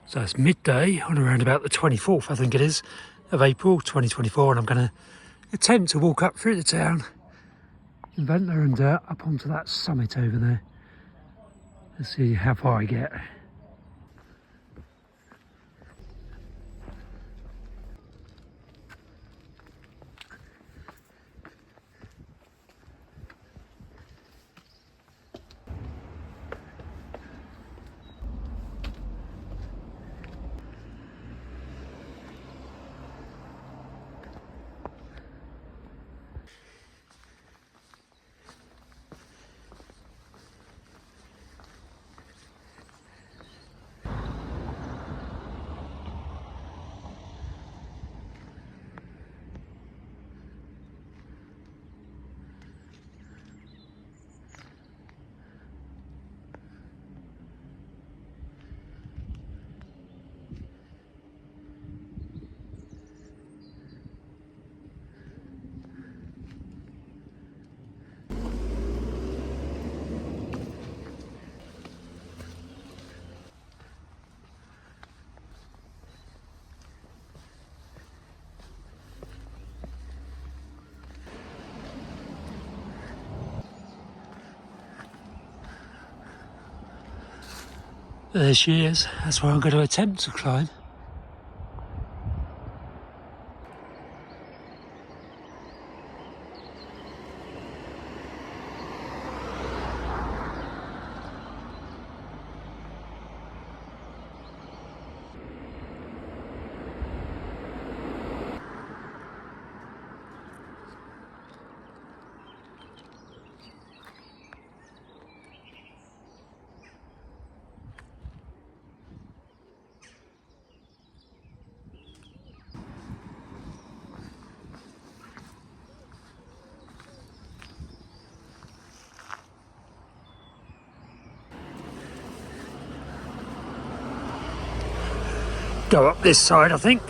So it's midday on around about the 24th, I think it is, of April 2024, and I'm going to attempt to walk up through the town in Ventnor and up onto that summit over there. Let's see how far I get. There she is. That's where I'm going to attempt to climb. Go up this side, I think.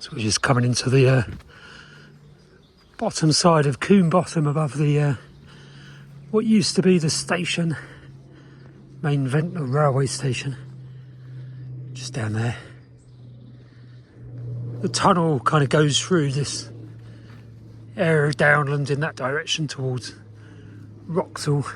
So we're just coming into the bottom side of Coombe Bottom above the what used to be the station, main Ventnor railway station, just down there. The tunnel kind of goes through this area of downland in that direction towards Wroxall.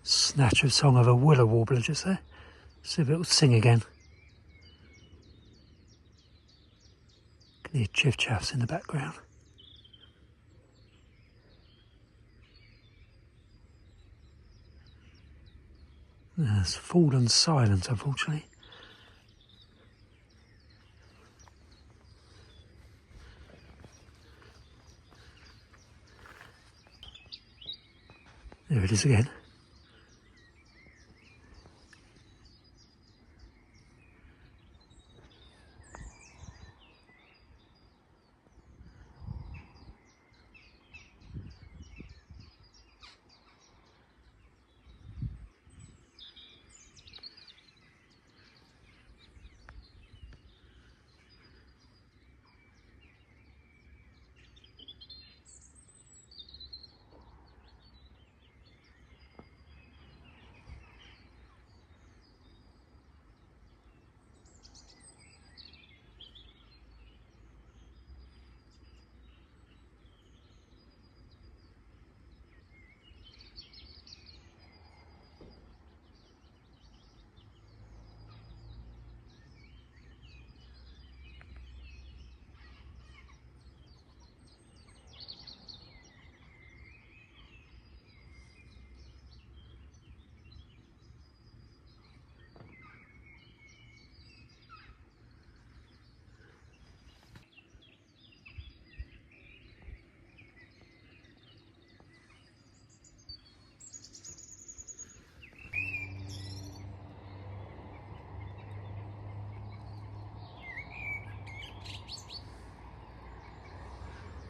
Snatch of song of a willow warbler just there. See if it will sing again. Can hear chiff chaffs in the background. It's fallen silent, unfortunately. There it is again.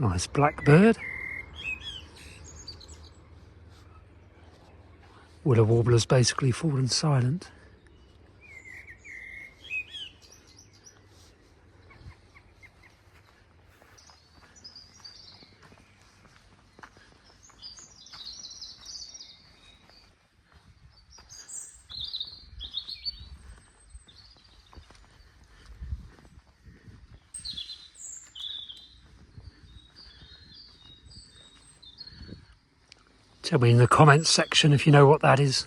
Nice blackbird. Willow warbler's basically fallen silent. Tell me in the comments section if you know what that is.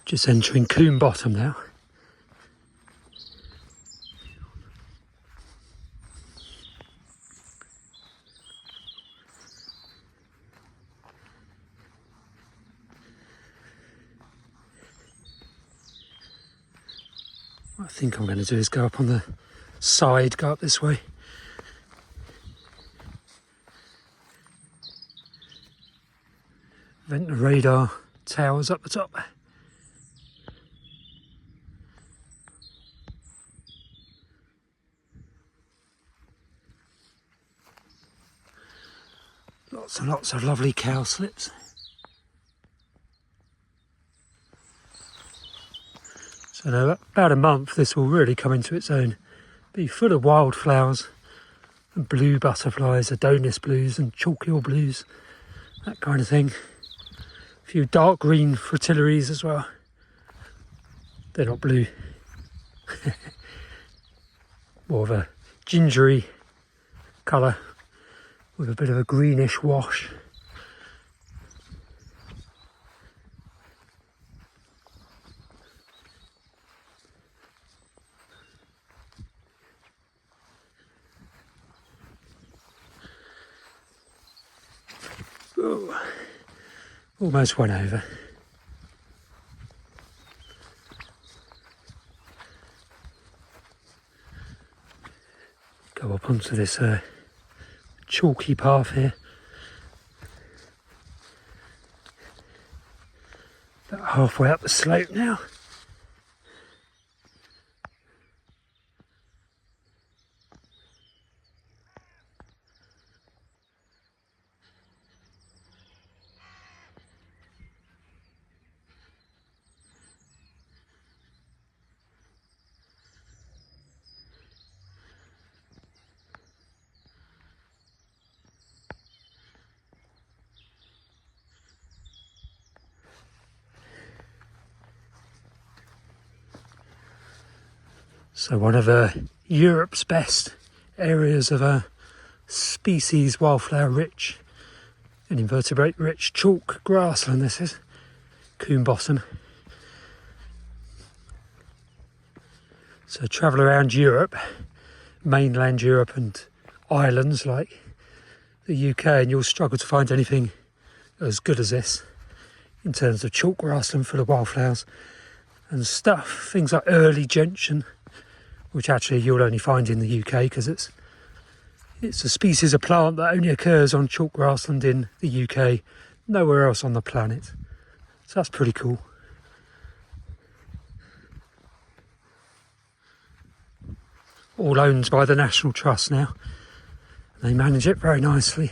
Just entering Coombe Bottom now. What I think I'm going to do is go up on the side, go up this way. Ventnor radar towers up the top. Lots and lots of lovely cowslips. So in about a month this will really come into its own. Be full of wildflowers and blue butterflies, Adonis blues and chalk-hill blues, that kind of thing. A few dark green fritillaries as well. They're not blue. More of a gingery colour with a bit of a greenish wash. Ooh, almost went over. Go up onto this chalky path here. About halfway up the slope now. So one of Europe's best areas of species wildflower rich and invertebrate rich chalk grassland this is, Coombe Bottom. So travel around Europe, mainland Europe and islands like the UK, and you'll struggle to find anything as good as this in terms of chalk grassland full of wildflowers and stuff, things like early gentian, which actually you'll only find in the UK because it's a species of plant that only occurs on chalk grassland in the UK, nowhere else on the planet. So that's pretty cool. All owned by the National Trust now. They manage it very nicely.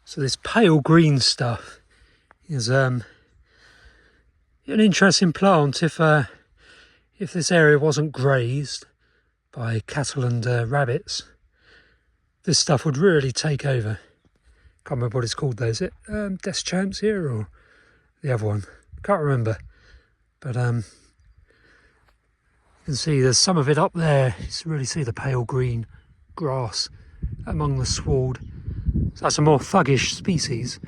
So this pale green stuff is an interesting plant if this area wasn't grazed by cattle and rabbits. This stuff would really take over. Can't remember what it's called though. Is it Deschamps here or the other one? Can't remember. But you can see there's some of it up there. You can really see the pale green grass among the sward. So that's a more thuggish species,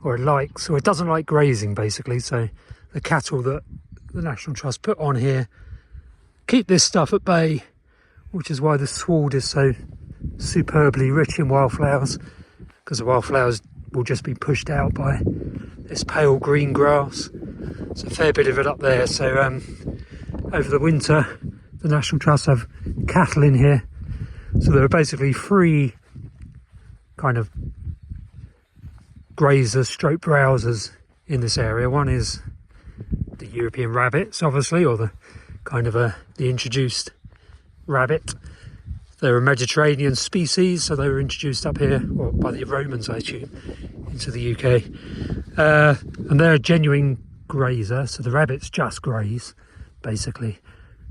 or it doesn't like grazing basically. So the cattle that the National Trust put on here keep this stuff at bay, which is why the sward is so superbly rich in wildflowers, because the wildflowers will just be pushed out by this pale green grass. There's a fair bit of it up there. So over the winter the National Trust have cattle in here, so there are basically three kind of grazers stroke browsers in this area. One is the European rabbits, obviously, or the kind of the introduced rabbit. They're a Mediterranean species, so they were introduced up here, well, by the Romans, I assume, into the UK. And they're a genuine grazer, so the rabbits just graze, basically.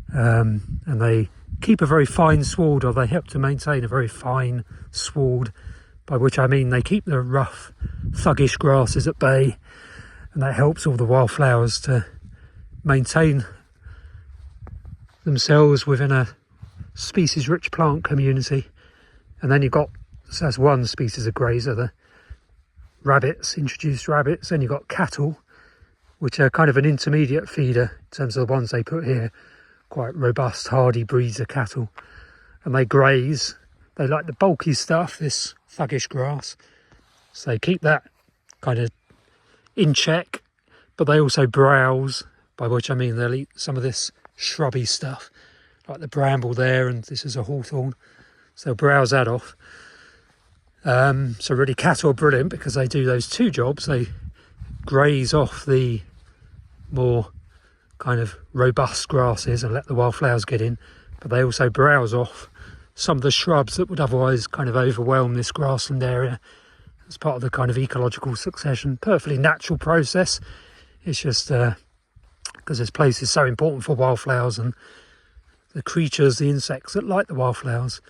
And they keep a very fine sward, or they help to maintain a very fine sward, by which I mean they keep the rough, thuggish grasses at bay, and that helps all the wildflowers to maintain themselves within a species-rich plant community. And then you've got, so that's one species of grazer, the rabbits, introduced rabbits. Then you've got cattle, which are kind of an intermediate feeder in terms of the ones they put here, quite robust, hardy breeds of cattle. And they graze. They like the bulky stuff, this thuggish grass. So they keep that kind of in check, but they also browse, by which I mean they'll eat some of this shrubby stuff, like the bramble there, and this is a hawthorn. So they'll browse that off. So really cattle are brilliant because they do those two jobs. They graze off the more kind of robust grasses and let the wildflowers get in, but they also browse off some of the shrubs that would otherwise kind of overwhelm this grassland area. It's part of the kind of ecological succession, perfectly natural process. It's just because this place is so important for wildflowers and the creatures, the insects that like the wildflowers,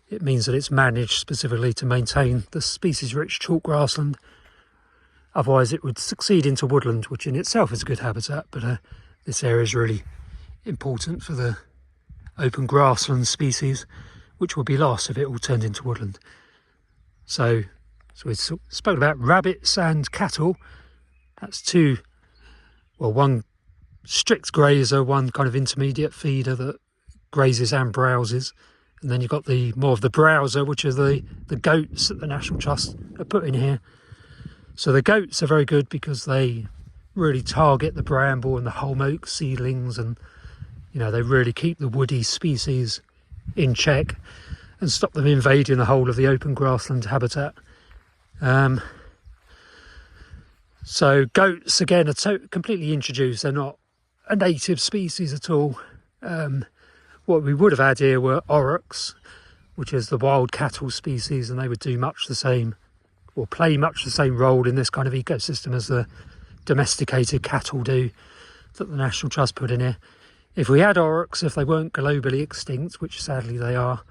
it means that it's managed specifically to maintain the species-rich chalk grassland. Otherwise it would succeed into woodland, which in itself is a good habitat, but this area is really important for the open grassland species, which would be lost if it all turned into woodland. So we spoke about rabbits and cattle. That's two, well, one strict grazer, one kind of intermediate feeder that grazes and browses. And then you've got the more of the browser, which are the goats that the National Trust are put in here. So the goats are very good because they really target the bramble and the holm oak seedlings, and they really keep the woody species in check and stop them invading the whole of the open grassland habitat. So goats again are completely introduced. They're not a native species at all. What we would have had here were aurochs, which is the wild cattle species, and they would do much the same, or play much the same role in this kind of ecosystem as the domesticated cattle do that the National Trust put in here. If we had aurochs, if they weren't globally extinct, which sadly they are,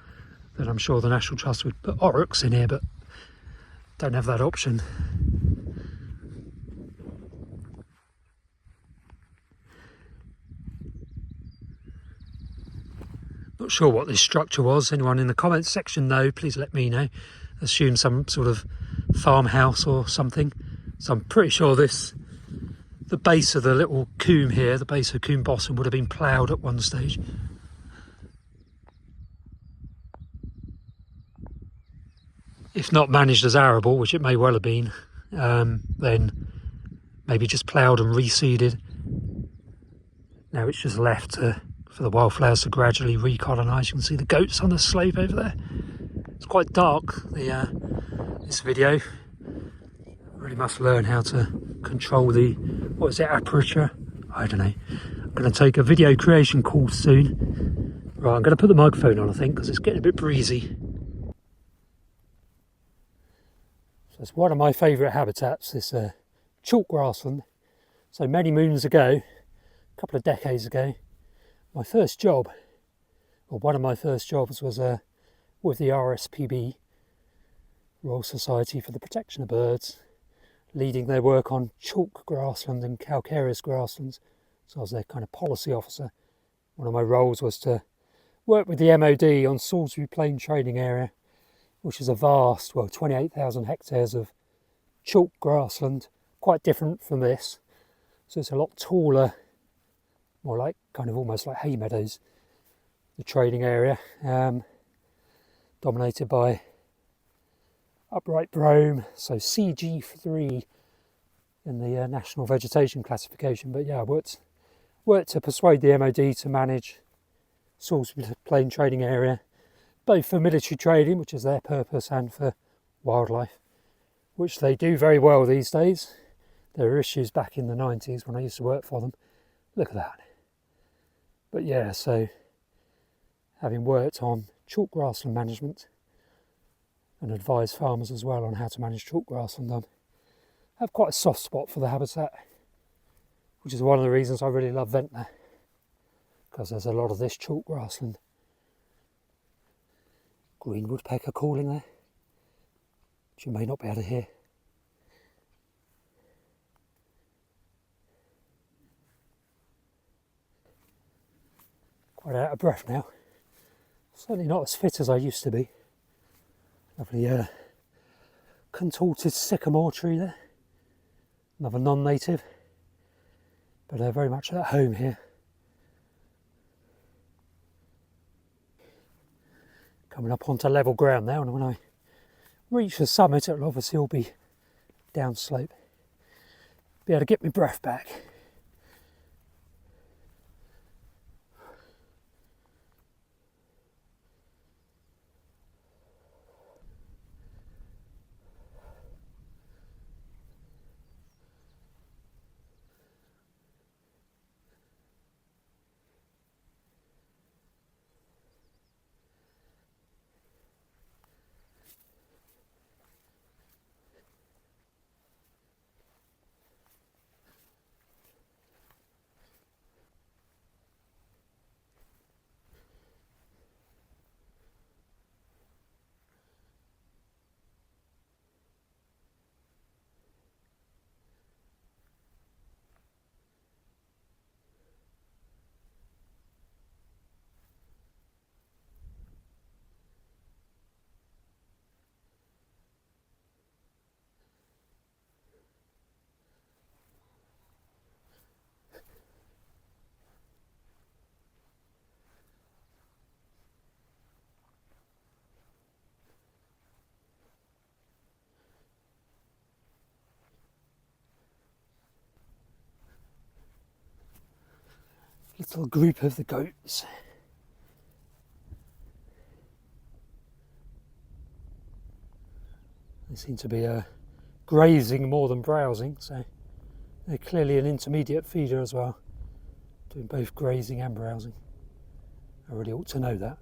then I'm sure the National Trust would put aurochs in here, but don't have that option. Not sure what this structure was. Anyone in the comments section know, please let me know. Assume some sort of farmhouse or something. So I'm pretty sure the base of the little coombe here, the base of Coombe Bottom, would have been ploughed at one stage. If not managed as arable, which it may well have been, then maybe just ploughed and reseeded. Now it's just left for the wildflowers to gradually recolonise. You can see the goats on the slope over there. It's quite dark, this video. Really must learn how to control the, what is it, aperture? I don't know. I'm going to take a video creation course soon. Right, I'm going to put the microphone on, I think, because it's getting a bit breezy. So it's one of my favourite habitats, this chalk grassland. So many moons ago, couple of decades ago, my first job, or one of my first jobs, was with the RSPB, Royal Society for the Protection of Birds, leading their work on chalk grassland and calcareous grasslands. So I was their kind of policy officer. One of my roles was to work with the MOD on Salisbury Plain Trading Area, which is a vast, 28,000 hectares of chalk grassland, quite different from this. So it's a lot taller, more like kind of almost like hay meadows, the trading area, dominated by upright brome, so CG3 in the National Vegetation Classification. But yeah, I worked to persuade the MOD to manage Salisbury Plain Trading Area, both for military trading, which is their purpose, and for wildlife, which they do very well these days. There were issues back in the 90s when I used to work for them. Look at that. But yeah, so having worked on chalk grassland management and advised farmers as well on how to manage chalk grassland, I have quite a soft spot for the habitat, which is one of the reasons I really love Ventnor, because there's a lot of this chalk grassland. Green woodpecker calling there, which you may not be able to hear. Quite out of breath now. Certainly not as fit as I used to be. Lovely contorted sycamore tree there. Another non-native, but very much at home here. Coming up onto level ground now, and when I reach the summit it'll obviously all be downslope. Be able to get my breath back. Little group of the goats. They seem to be grazing more than browsing, so they're clearly an intermediate feeder as well, doing both grazing and browsing. I really ought to know that.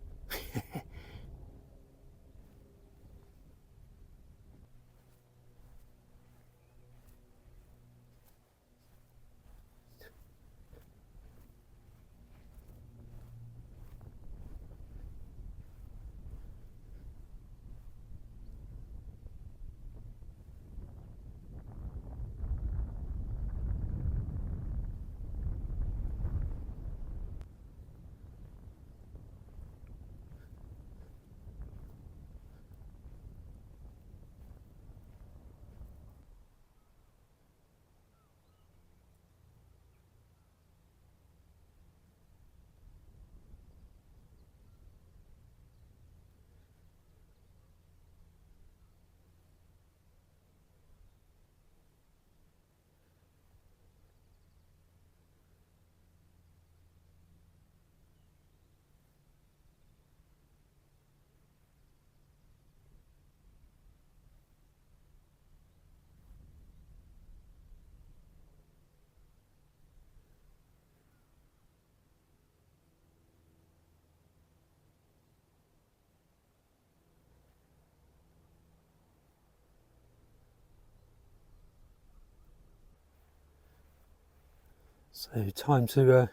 So time to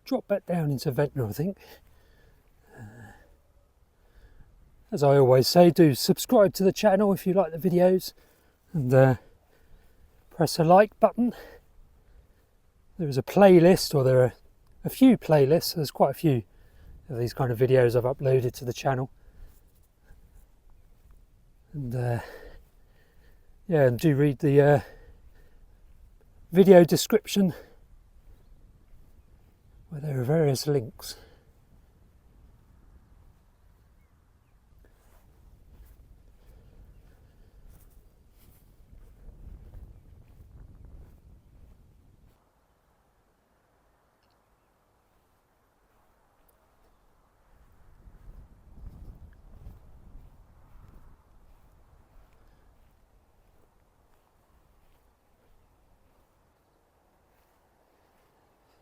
drop back down into Ventnor, I think. As I always say, do subscribe to the channel if you like the videos, and press the like button. There is a playlist, or there are a few playlists. There's quite a few of these kind of videos I've uploaded to the channel. And yeah, and do read the video description where there are various links.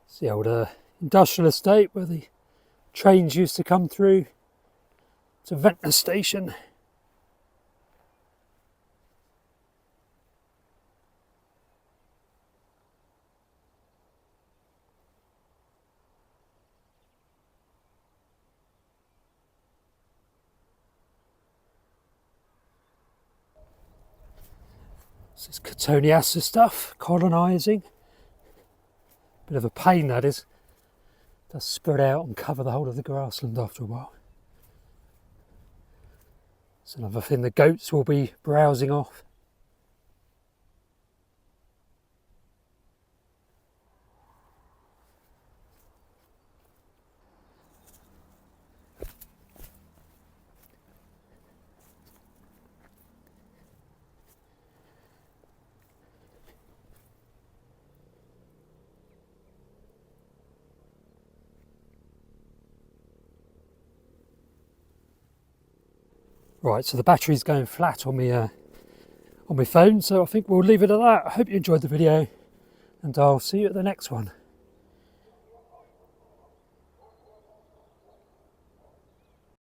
It's the old industrial estate where the trains used to come through to Ventnor station. This is Cotoneasa stuff, colonising. Bit of a pain, that is. It does spread out and cover the whole of the grassland after a while. It's another thing the goats will be browsing off. Right, so the battery's going flat on my phone, so I think we'll leave it at that. I hope you enjoyed the video, and I'll see you at the next one.